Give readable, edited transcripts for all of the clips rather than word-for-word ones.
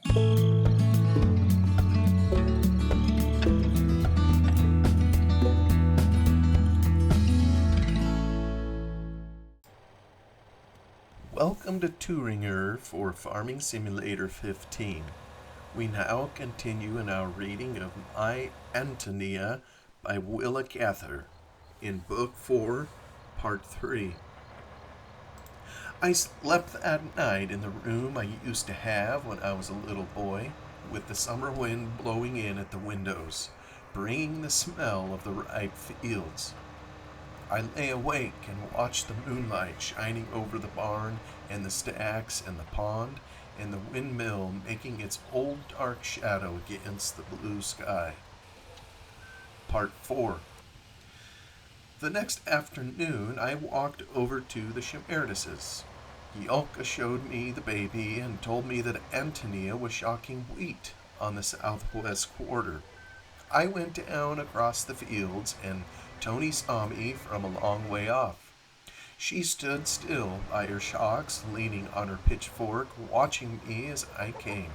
Welcome to Thueringer for Farming Simulator 15. We now continue in our reading of My Antonia by Willa Cather in Book 4, Part 3. I slept that night in the room I used to have when I was a little boy, with the summer wind blowing in at the windows, bringing the smell of the ripe fields. I lay awake and watched the moonlight shining over the barn and the stacks and the pond and the windmill making its old dark shadow against the blue sky. Part 4. The next afternoon I walked over to the Shimerdises. Yolka showed me the baby and told me that Antonia was shocking wheat on the southwest quarter. I went down across the fields and Tony saw me from a long way off. She stood still by her shocks, leaning on her pitchfork, watching me as I came.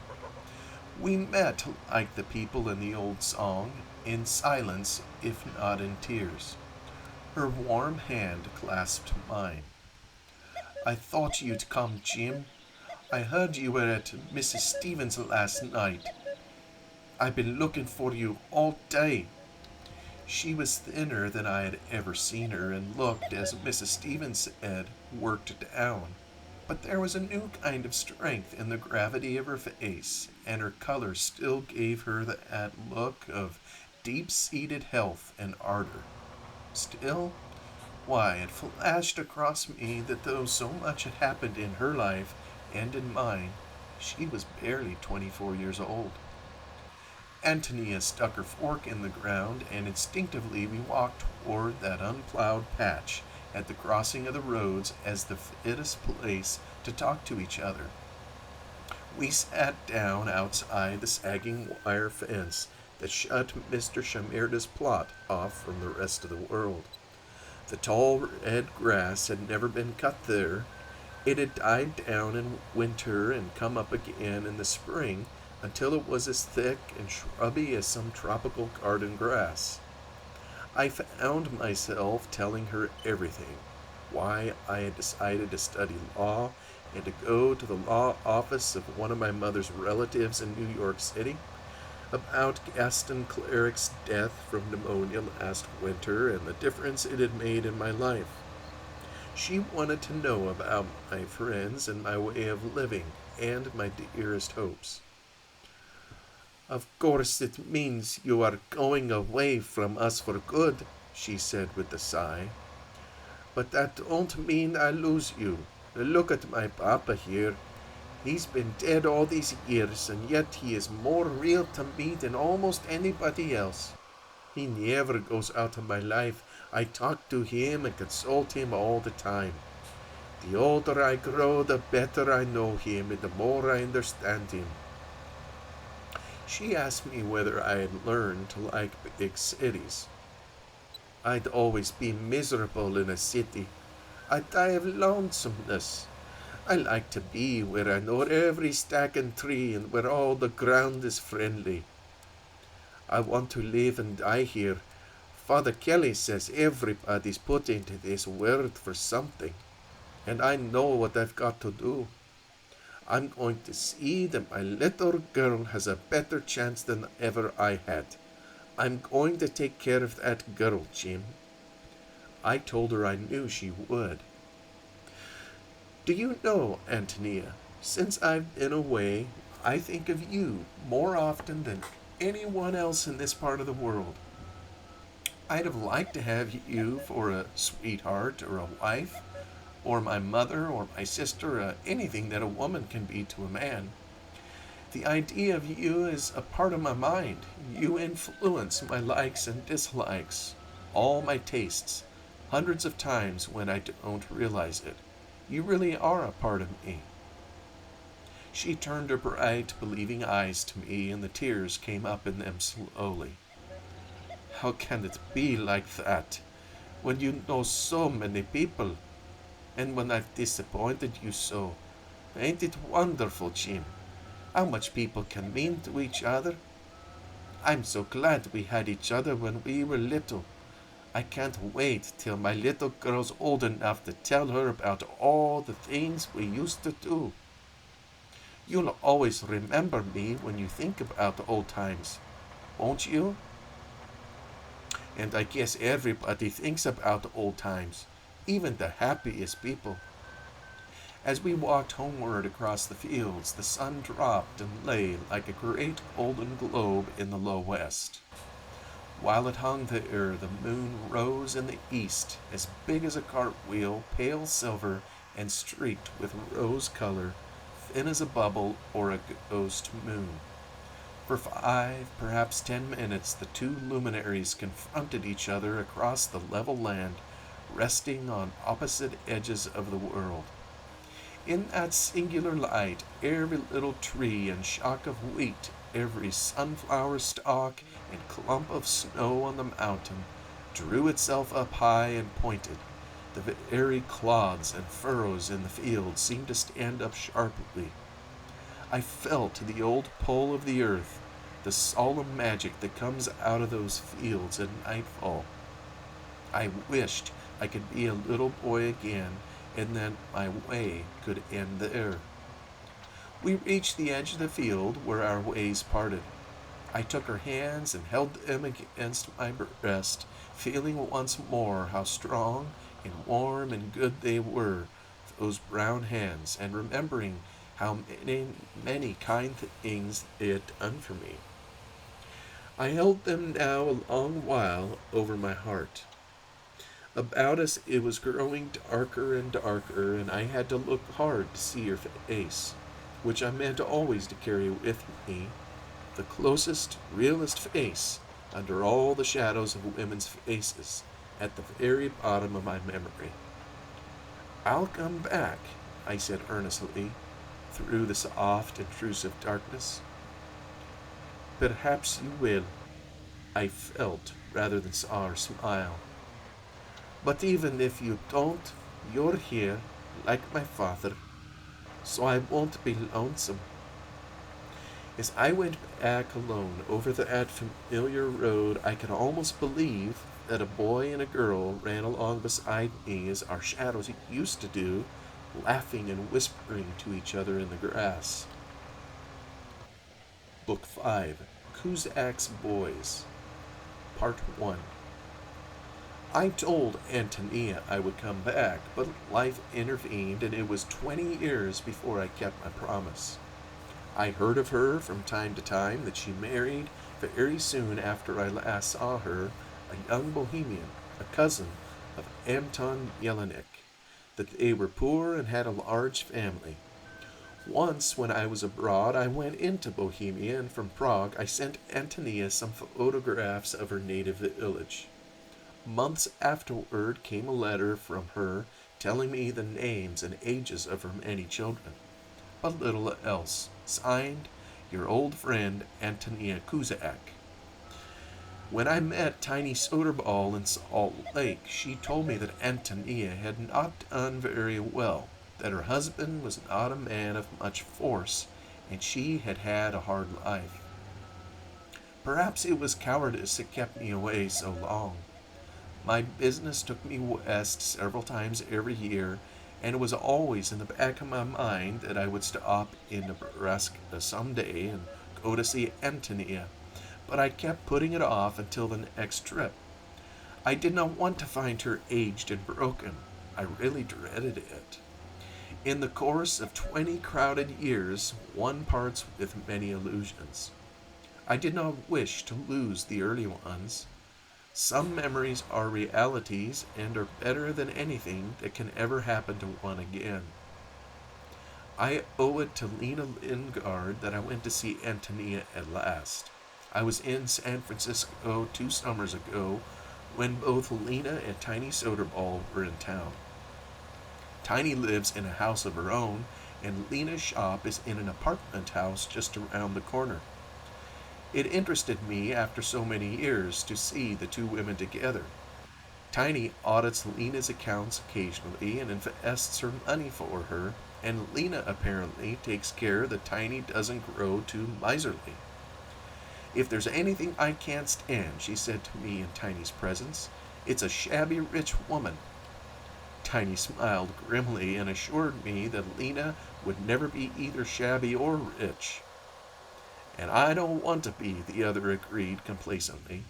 We met like the people in the old song, in silence, if not in tears. Her warm hand clasped mine. "I thought you'd come, Jim. I heard you were at Mrs. Stevens' last night. I've been looking for you all day." She was thinner than I had ever seen her and looked, as Mrs. Stevens said, worked down. But there was a new kind of strength in the gravity of her face, and her color still gave her that look of deep-seated health and ardor. Still, why, it flashed across me that though so much had happened in her life and in mine, she was barely 24 years old. Antonia stuck her fork in the ground, and instinctively we walked toward that unplowed patch at the crossing of the roads as the fittest place to talk to each other. We sat down outside the sagging wire fence that shut Mr. Shimerda's plot off from the rest of the world. The tall red grass had never been cut there. It had died down in winter and come up again in the spring, until it was as thick and shrubby as some tropical garden grass. I found myself telling her everything, why I had decided to study law and to go to the law office of one of my mother's relatives in New York City, about Gaston Cleric's death from pneumonia last winter and the difference it had made in my life. She wanted to know about my friends and my way of living and my dearest hopes. "Of course it means you are going away from us for good," she said with a sigh. "But that don't mean I lose you. Look at my papa here. He's been dead all these years, and yet he is more real to me than almost anybody else. He never goes out of my life. I talk to him and consult him all the time. The older I grow, the better I know him, and the more I understand him." She asked me whether I had learned to like big cities. "I'd always be miserable in a city. I'd die of lonesomeness. I like to be where I know every stack and tree and where all the ground is friendly. I want to live and die here. Father Kelly says everybody's put into this world for something, and I know what I've got to do. I'm going to see that my little girl has a better chance than ever I had. I'm going to take care of that girl, Jim." I told her I knew she would. "Do you know, Antonia, since I've been away, I think of you more often than anyone else in this part of the world. I'd have liked to have you for a sweetheart or a wife, or my mother, or my sister, anything that a woman can be to a man. The idea of you is a part of my mind. You influence my likes and dislikes, all my tastes, hundreds of times when I don't realize it. You really are a part of me." She turned her bright, believing eyes to me, and the tears came up in them slowly. "How can it be like that, when you know so many people? And when I've disappointed you so, ain't it wonderful, Jim? how much people can mean to each other. I'm so glad we had each other when we were little. I can't wait till my little girl's old enough to tell her about all the things we used to do. You'll always remember me when you think about the old times, won't you? And I guess everybody thinks about the old times, even the happiest people. As we walked homeward across the fields, the sun dropped and lay like a great golden globe in the low west. While it hung there, the moon rose in the east, as big as a cartwheel, pale silver, and streaked with rose color, thin as a bubble or a ghost moon. For 5, perhaps 10 minutes, the two luminaries confronted each other across the level land, resting on opposite edges of the world. In that singular light, every little tree and shock of wheat, every sunflower stalk and clump of snow on the mountain, drew itself up high and pointed. The very clods and furrows in the field seemed to stand up sharply. I felt the old pull of the earth, the solemn magic that comes out of those fields at nightfall. I wished I could be a little boy again, and that my way could end there. We reached the edge of the field where our ways parted. I took her hands and held them against my breast, feeling once more how strong and warm and good they were, those brown hands, and remembering how many kind things they had done for me. I held them now a long while over my heart. About us it was growing darker and darker, and I had to look hard to see her face, which I meant always to carry with me, the closest, realest face under all the shadows of women's faces, at the very bottom of my memory. "I'll come back," I said earnestly, through the soft, intrusive darkness. "Perhaps you will," I felt rather than saw her smile. "But even if you don't, you're here, like my father, so I won't be lonesome." As I went back alone over that familiar road, I could almost believe that a boy and a girl ran along beside me as our shadows used to do, laughing and whispering to each other in the grass. Book 5, Cusack's Boys, Part 1. I told Antonia I would come back, but life intervened, and it was 20 years before I kept my promise. I heard of her from time to time that she married very soon after I last saw her, a young Bohemian, a cousin of Anton Jelinek, that they were poor and had a large family. Once, when I was abroad, I went into Bohemia, and from Prague I sent Antonia some photographs of her native village. Months afterward came a letter from her telling me the names and ages of her many children, but little else. Signed, your old friend, Antonia Cusack. When I met Tiny Soderball in Salt Lake, she told me that Antonia had not done very well, that her husband was not a man of much force, and she had had a hard life. Perhaps it was cowardice that kept me away so long. My business took me west several times every year, and it was always in the back of my mind that I would stop in Nebraska someday and go to see Antonia, but I kept putting it off until the next trip. I did not want to find her aged and broken. I really dreaded it. In the course of 20 crowded years, one parts with many illusions. I did not wish to lose the early ones. Some memories are realities and are better than anything that can ever happen to one again. I owe it to Lena Lingard that I went to see Antonia at last. I was in San Francisco 2 summers ago when both Lena and Tiny Soderball were in town. Tiny lives in a house of her own, and Lena's shop is in an apartment house just around the corner. It interested me after so many years to see the two women together. Tiny audits Lena's accounts occasionally and invests her money for her, and Lena apparently takes care that Tiny doesn't grow too miserly. If there's anything I can't stand, she said to me in Tiny's presence, it's a shabby rich woman. Tiny smiled grimly and assured me that Lena would never be either shabby or rich. And I don't want to be, the other agreed complacently.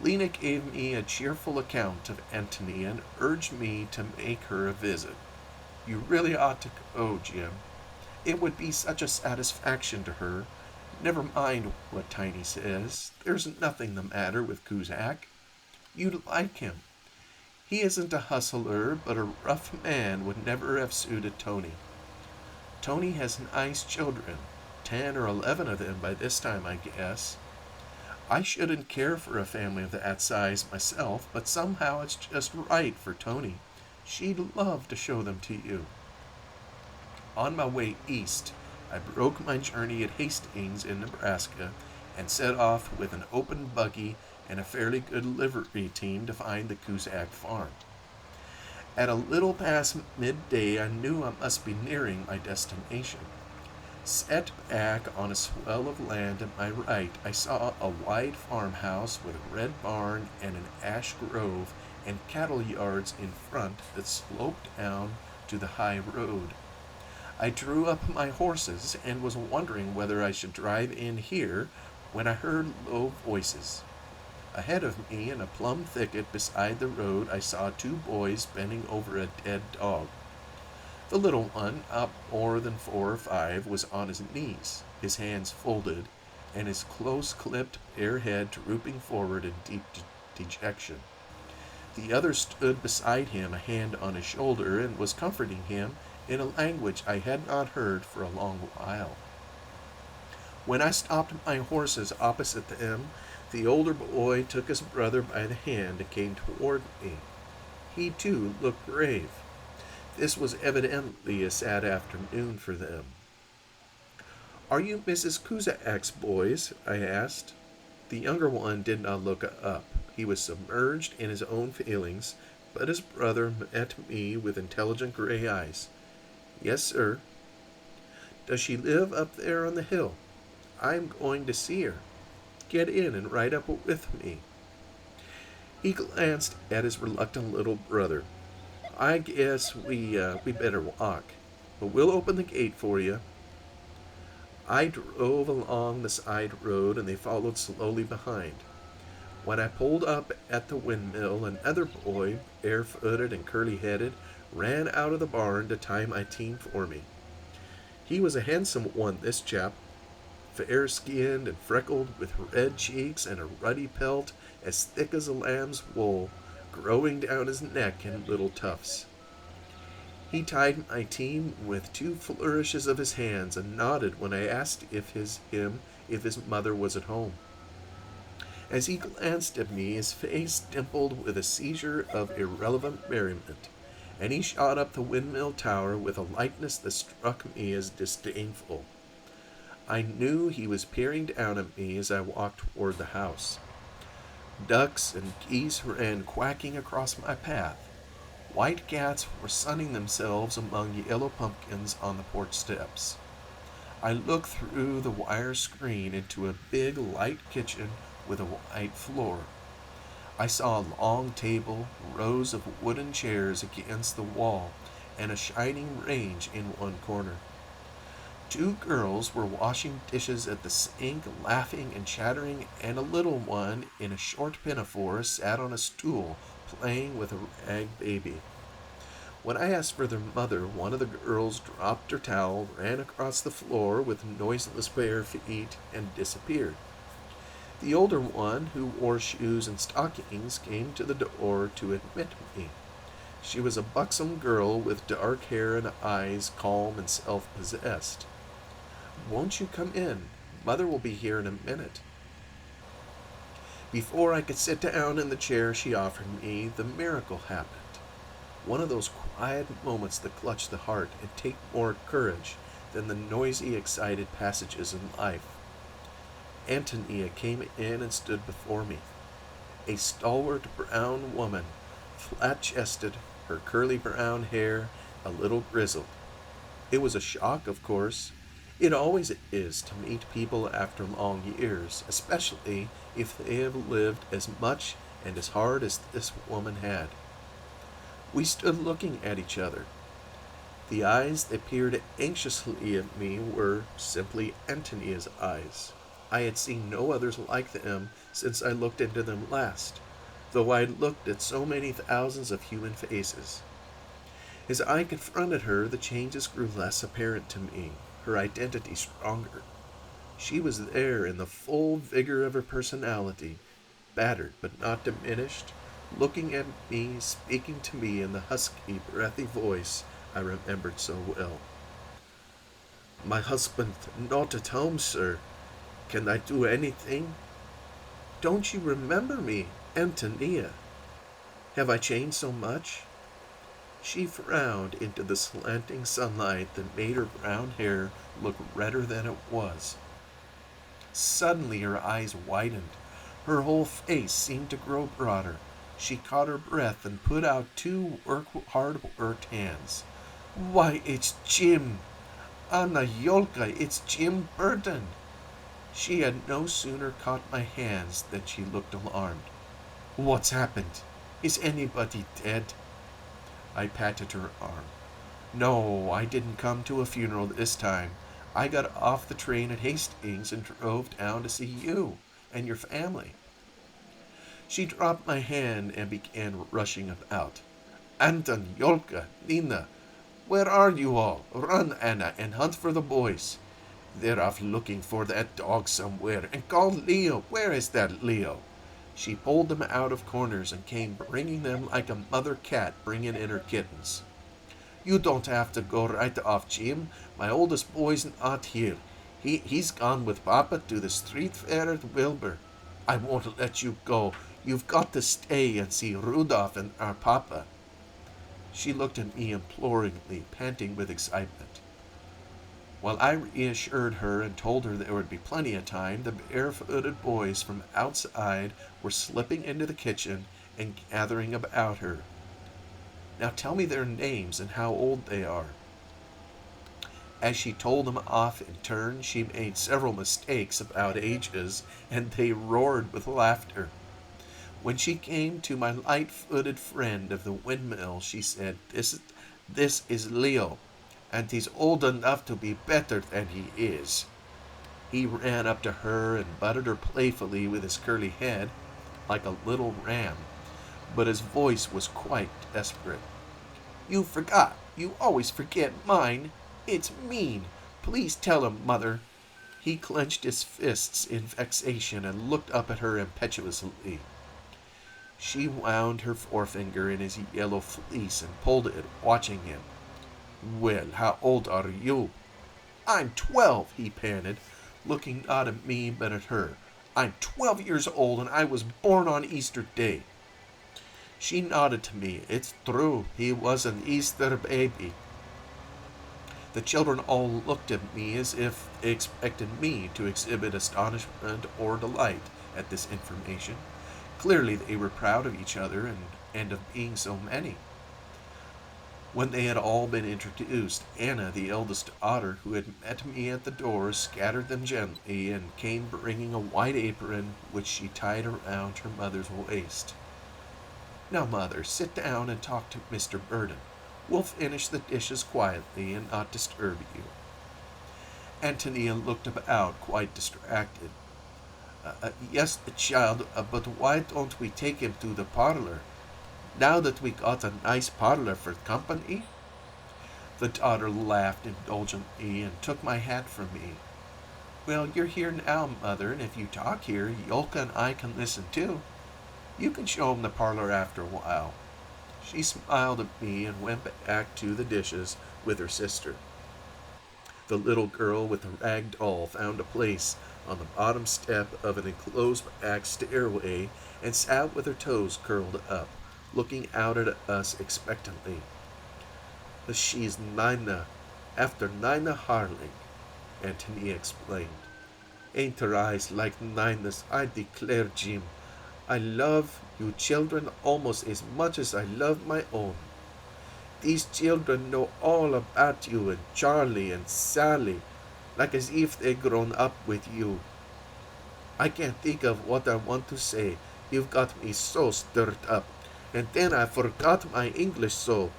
Lena gave me a cheerful account of Antonia and urged me to make her a visit. You really ought to go, Jim. It would be such a satisfaction to her. Never mind what Tiny says. There's nothing the matter with Cusack. You'd like him. He isn't a hustler, but a rough man would never have suited Tony. Tony has nice children, 10 or 11 of them by this time, I guess. I shouldn't care for a family of that size myself, but somehow it's just right for Tony. She'd love to show them to you. On my way east, I broke my journey at Hastings in Nebraska and set off with an open buggy and a fairly good livery team to find the Cusack farm. At a little past midday, I knew I must be nearing my destination. Set back on a swell of land at my right, I saw a wide farmhouse with a red barn and an ash grove and cattle yards in front that sloped down to the high road. I drew up my horses and was wondering whether I should drive in here when I heard low voices. Ahead of me, in a plum thicket beside the road, I saw 2 boys bending over a dead dog. The little one, not more than 4 or 5, was on his knees, his hands folded, and his close-clipped bare head drooping forward in deep dejection. The other stood beside him, a hand on his shoulder, and was comforting him in a language I had not heard for a long while. When I stopped my horses opposite them, the older boy took his brother by the hand and came toward me. He, too, looked grave. This was evidently a sad afternoon for them. "Are you Mrs. Cusack's boys?" I asked. The younger one did not look up. He was submerged in his own feelings, but his brother met me with intelligent gray eyes. "Yes, sir." "Does she live up there on the hill? I'm going to see her. Get in and ride up with me." He glanced at his reluctant little brother. "I guess we better walk, but we'll open the gate for you." I drove along the side road, and they followed slowly behind. When I pulled up at the windmill, another boy, barefooted and curly-headed, ran out of the barn to tie my team for me. He was a handsome one, this chap, fair-skinned and freckled, with red cheeks and a ruddy pelt as thick as a lamb's wool, growing down his neck in little tufts. He tied my team with 2 flourishes of his hands and nodded when I asked if his mother was at home. As he glanced at me, his face dimpled with a seizure of irrelevant merriment, and he shot up the windmill tower with a lightness that struck me as disdainful. I knew he was peering down at me as I walked toward the house. Ducks and geese ran quacking across my path. White cats were sunning themselves among yellow pumpkins on the porch steps. I looked through the wire screen into a big, light kitchen with a white floor. I saw a long table, rows of wooden chairs against the wall, and a shining range in one corner. 2 girls were washing dishes at the sink, laughing and chattering, and a little one in a short pinafore sat on a stool, playing with a rag baby. When I asked for their mother, one of the girls dropped her towel, ran across the floor with noiseless bare feet, and disappeared. The older one, who wore shoes and stockings, came to the door to admit me. She was a buxom girl with dark hair and eyes calm and self-possessed. "Won't you come in? Mother will be here in a minute." Before I could sit down in the chair she offered me, the miracle happened. One of those quiet moments that clutch the heart and take more courage than the noisy, excited passages in life. Antonia came in and stood before me. A stalwart brown woman, flat-chested, her curly brown hair a little grizzled. It was a shock, of course. It always is to meet people after long years, especially if they have lived as much and as hard as this woman had. We stood looking at each other. The eyes that peered anxiously at me were simply Antonia's eyes. I had seen no others like them since I looked into them last, though I had looked at so many thousands of human faces. As I confronted her, the changes grew less apparent to me, her identity stronger. She was there in the full vigor of her personality, battered but not diminished, looking at me, speaking to me in the husky, breathy voice I remembered so well. "My husband not at home, sir. Can I do anything?" "Don't you remember me, Antonia? Have I changed so much?" She frowned into the slanting sunlight that made her brown hair look redder than it was. Suddenly her eyes widened. Her whole face seemed to grow broader. She caught her breath and put out two hard-worked hands. "Why, it's Jim! Anna Yolka, it's Jim Burton!" She had no sooner caught my hands than she looked alarmed. "What's happened? Is anybody dead?" I patted her arm. "No, I didn't come to a funeral this time. I got off the train at Hastings and drove down to see you and your family." She dropped my hand and began rushing about. "Anton, Yolka, Nina, where are you all? Run, Anna, and hunt for the boys. They're off looking for that dog somewhere. And call Leo. Where is that Leo?" She pulled them out of corners and came bringing them like a mother cat bringing in her kittens. "You don't have to go right off, Jim. My oldest boy's not here. He's gone with Papa to the street fair at Wilbur. I won't let you go. You've got to stay and see Rudolph and our Papa." She looked at me imploringly, panting with excitement. While I reassured her and told her there would be plenty of time, the barefooted boys from outside were slipping into the kitchen and gathering about her. "Now tell me their names and how old they are." As she told them off in turn, she made several mistakes about ages, and they roared with laughter. When she came to my light-footed friend of the windmill, she said, This is Leo, and he's old enough to be better than he is." He ran up to her and butted her playfully with his curly head, like a little ram, but his voice was quite desperate. "You forgot. You always forget mine. It's mean. Please tell him, Mother." He clenched his fists in vexation and looked up at her impetuously. She wound her forefinger in his yellow fleece and pulled it, watching him. "Well, how old are you?" "I'm 12, he panted, looking not at me but at her. "I'm 12 years old, and I was born on Easter Day." She nodded to me. "It's true, he was an Easter baby." The children all looked at me as if they expected me to exhibit astonishment or delight at this information. Clearly they were proud of each other and of being so many. When they had all been introduced, Anna, the eldest daughter, who had met me at the door, scattered them gently and came bringing a white apron which she tied around her mother's waist. "Now, Mother, sit down and talk to Mr. Burton. We'll finish the dishes quietly and not disturb you." Antonia looked about, quite distracted. Yes, child, but why don't we take him to the parlor? Now that we got a nice parlor for company?" The daughter laughed indulgently and took my hat from me. "Well, you're here now, Mother, and if you talk here, Yolka and I can listen too. You can show him the parlor after a while." She smiled at me and went back to the dishes with her sister. The little girl with the rag doll found a place on the bottom step of an enclosed back stairway and sat with her toes curled up, looking out at us expectantly. "She's Nina, after Nina Harling," Antonia explained. "Ain't her eyes like Nina's, I declare, Jim. I love you children almost as much as I love my own." These children know all about you and Charlie and Sally, like as if they'd grown up with you. I can't think of what I want to say. You've got me so stirred up. And then I forgot my English so.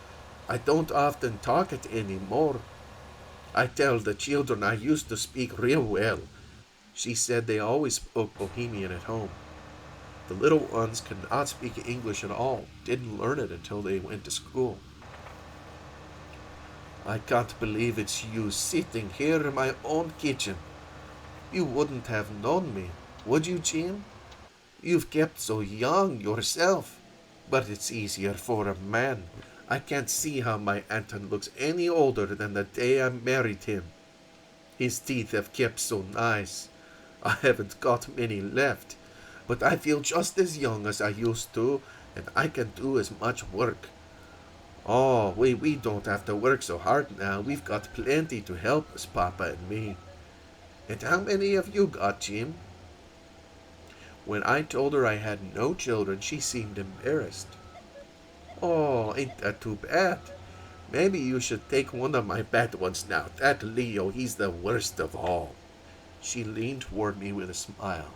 I don't often talk it anymore. I tell the children I used to speak real well. She said they always spoke Bohemian at home. The little ones could not speak English at all, didn't learn it until they went to school. I can't believe it's you sitting here in my own kitchen. You wouldn't have known me, would you, Jim? You've kept so young yourself. But it's easier for a man. I can't see how my Anton looks any older than the day I married him. His teeth have kept so nice. I haven't got many left, but I feel just as young as I used to, and I can do as much work. Oh, we don't have to work so hard now. We've got plenty to help us, Papa and me. And how many have you got, Jim? When I told her I had no children, she seemed embarrassed. Oh, ain't that too bad? Maybe you should take one of my bad ones now. That Leo, he's the worst of all. She leaned toward me with a smile.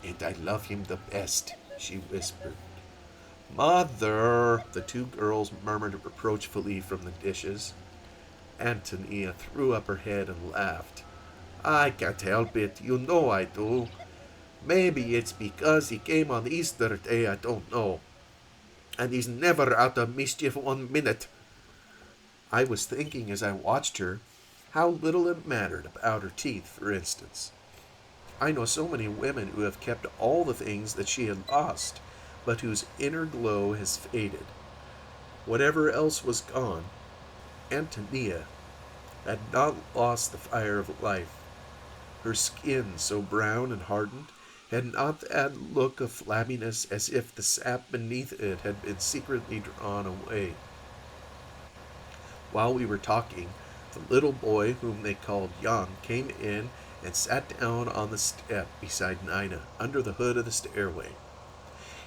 And I love him the best, she whispered. Mother, the two girls murmured reproachfully from the dishes. Antonia threw up her head and laughed. I can't help it, you know I do. Maybe it's because he came on Easter Day, I don't know. And he's never out of mischief 1 minute. I was thinking as I watched her how little it mattered about her teeth, for instance. I know so many women who have kept all the things that she had lost, but whose inner glow has faded. Whatever else was gone, Antonia had not lost the fire of life. Her skin, so brown and hardened, had not that look of flabbiness as if the sap beneath it had been secretly drawn away. While we were talking, the little boy whom they called Jan came in and sat down on the step beside Nina under the hood of the stairway.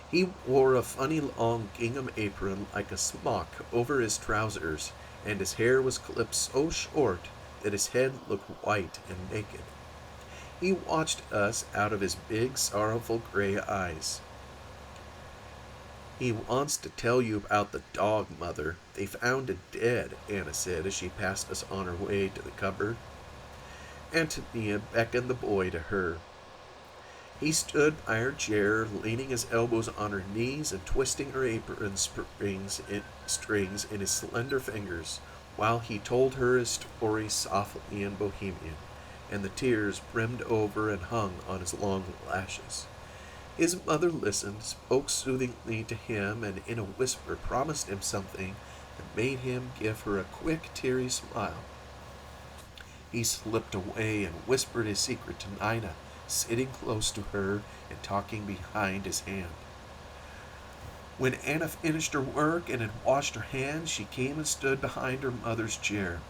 He wore a funny long gingham apron like a smock over his trousers, and his hair was clipped so short that his head looked white and naked. He watched us out of his big, sorrowful gray eyes. He wants to tell you about the dog, Mother. They found it dead, Anna said as she passed us on her way to the cupboard. Antonia beckoned the boy to her. He stood by her chair, leaning his elbows on her knees and twisting her apron strings in his slender fingers, while he told her his story softly in Bohemian, and the tears brimmed over and hung on his long lashes. His mother listened, spoke soothingly to him, and in a whisper promised him something that made him give her a quick, teary smile. He slipped away and whispered his secret to Nina, sitting close to her and talking behind his hand. When Anna finished her work and had washed her hands, she came and stood behind her mother's chair.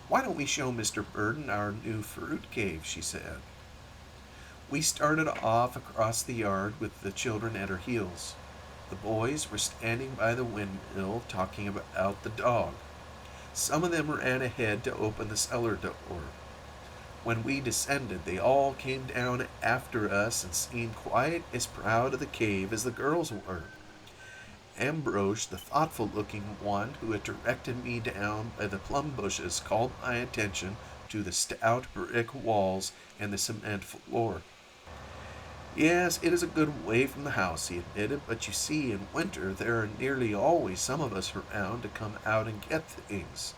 "Why don't we show Mr. Burden our new fruit cave?" she said. We started off across the yard with the children at our heels. The boys were standing by the windmill talking about the dog. Some of them ran ahead to open the cellar door. When we descended, they all came down after us and seemed quite as proud of the cave as the girls were. Ambrose, the thoughtful-looking one who had directed me down by the plum bushes, called my attention to the stout brick walls and the cement floor. "Yes, it is a good way from the house," he admitted, "but you see, in winter there are nearly always some of us around to come out and get things."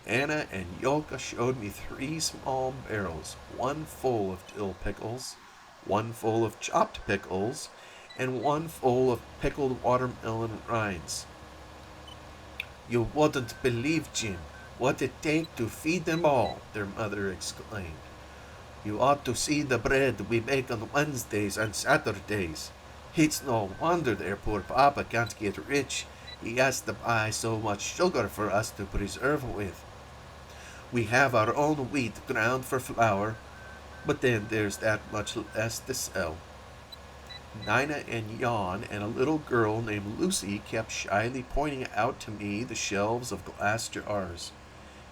Anna and Yolka showed me 3 small barrels, one full of dill pickles, one full of chopped pickles, and one full of pickled watermelon rinds. "You wouldn't believe, Jim, what it takes to feed them all," their mother exclaimed. "You ought to see the bread we make on Wednesdays and Saturdays. It's no wonder their poor papa can't get rich. He has to buy so much sugar for us to preserve with. We have our own wheat ground for flour, but then there's that much less to sell." Nina and Jan and a little girl named Lucy kept shyly pointing out to me the shelves of glass jars.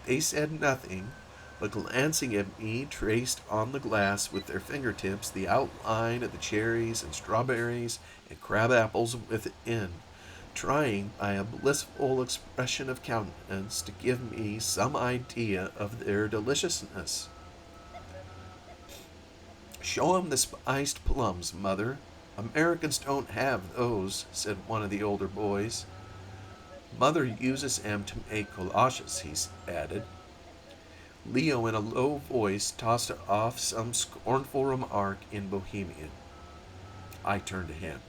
They said nothing, but glancing at me traced on the glass with their fingertips the outline of the cherries and strawberries and crab apples within, trying by a blissful expression of countenance to give me some idea of their deliciousness. "Show 'em the spiced plums, Mother. Americans don't have those," said one of the older boys. "Mother uses 'em to make collages," he added. Leo, in a low voice, tossed off some scornful remark in Bohemian. I turned to him.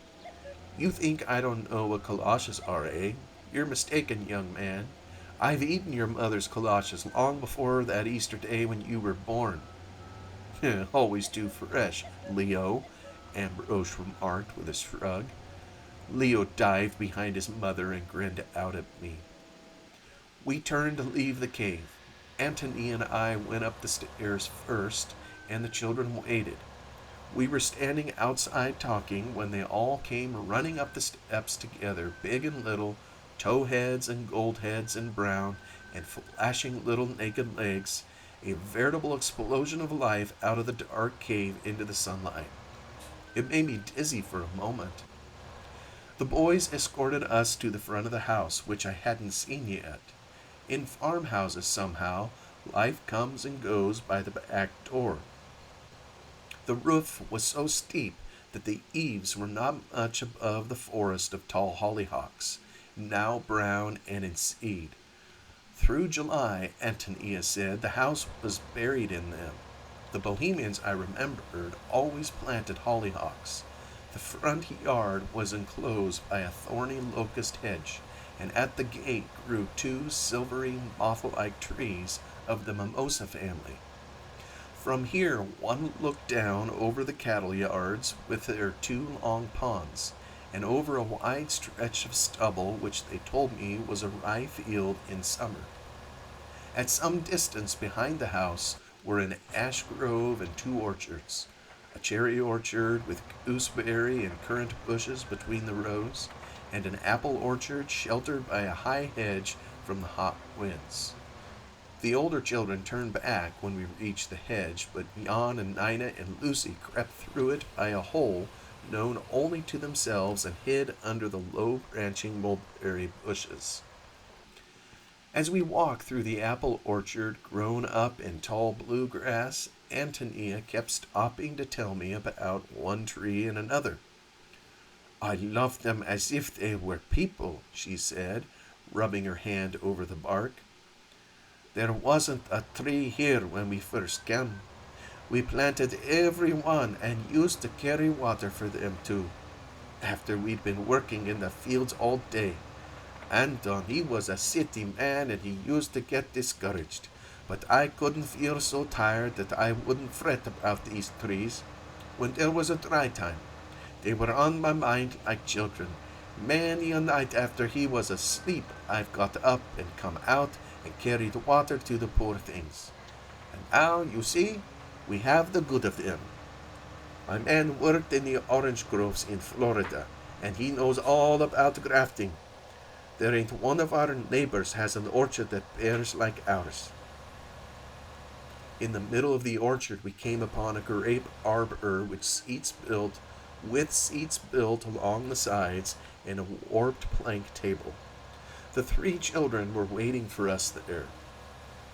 "You think I don't know what collages are, eh? You're mistaken, young man. I've eaten your mother's collages long before that Easter day when you were born." "Always too fresh, Leo," Ambrose remarked with a shrug. Leo dived behind his mother and grinned out at me. We turned to leave the cave. Antonia and I went up the stairs first, and the children waited. We were standing outside talking when they all came running up the steps together, big and little, towheads and goldheads and brown, and flashing little naked legs, a veritable explosion of life out of the dark cave into the sunlight. It made me dizzy for a moment. The boys escorted us to the front of the house, which I hadn't seen yet. In farmhouses, somehow, life comes and goes by the back door. The roof was so steep that the eaves were not much above the forest of tall hollyhocks, now brown and in seed. Through July, Antonia said, the house was buried in them. The Bohemians, I remembered, always planted hollyhocks. The front yard was enclosed by a thorny locust hedge, and at the gate grew two silvery moth-like trees of the mimosa family. From here one looked down over the cattle yards with their two long ponds, and over a wide stretch of stubble which they told me was a rye field in summer. At some distance behind the house were an ash grove and two orchards, a cherry orchard with gooseberry and currant bushes between the rows, and an apple orchard sheltered by a high hedge from the hot winds. The older children turned back when we reached the hedge, but Jan and Nina and Lucy crept through it by a hole known only to themselves and hid under the low-branching mulberry bushes. As we walked through the apple orchard grown up in tall bluegrass, Antonia kept stopping to tell me about one tree and another. "I love them as if they were people," she said, rubbing her hand over the bark. "There wasn't a tree here when we first came. We planted every one and used to carry water for them too, after we'd been working in the fields all day. Anton, he was a city man and he used to get discouraged, but I couldn't feel so tired that I wouldn't fret about these trees. When there was a dry time, they were on my mind like children. Many a night after he was asleep, I've got up and come out and carried water to the poor things. And now, you see, we have the good of them. My man worked in the orange groves in Florida, and he knows all about grafting. There ain't one of our neighbors has an orchard that bears like ours." In the middle of the orchard we came upon a grape arbor with seats built along the sides and a warped plank table. The three children were waiting for us there.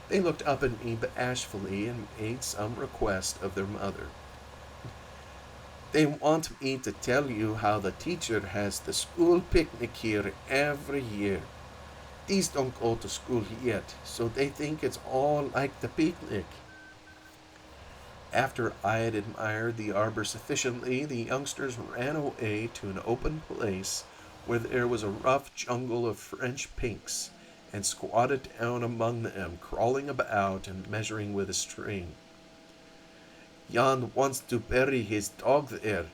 They looked up at me bashfully and made some request of their mother. "They want me to tell you how the teacher has the school picnic here every year. These don't go to school yet, so they think it's all like the picnic." After I had admired the arbor sufficiently, the youngsters ran away to an open place where there was a rough jungle of French pinks, and squatted down among them, crawling about and measuring with a string. "Jan wants to bury his dog there,"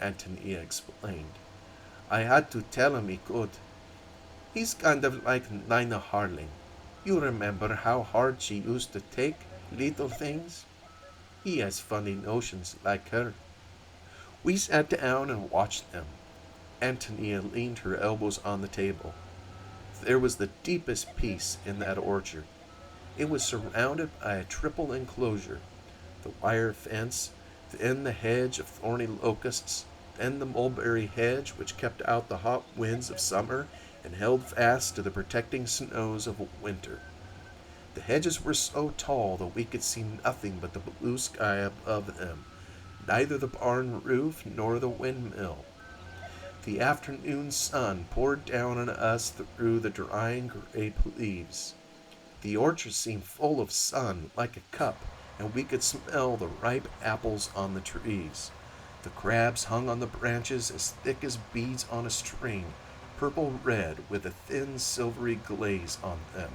Antonia explained. "I had to tell him he could. He's kind of like Nina Harling. You remember how hard she used to take little things? He has funny notions like her." We sat down and watched them. Antonia leaned her elbows on the table. There was the deepest peace in that orchard. It was surrounded by a triple enclosure, the wire fence, then the hedge of thorny locusts, then the mulberry hedge which kept out the hot winds of summer and held fast to the protecting snows of winter. The hedges were so tall that we could see nothing but the blue sky above them, neither the barn roof nor the windmill. The afternoon sun poured down on us through the drying grape leaves. The orchard seemed full of sun, like a cup, and we could smell the ripe apples on the trees. The crabs hung on the branches as thick as beads on a string, purple red with a thin silvery glaze on them.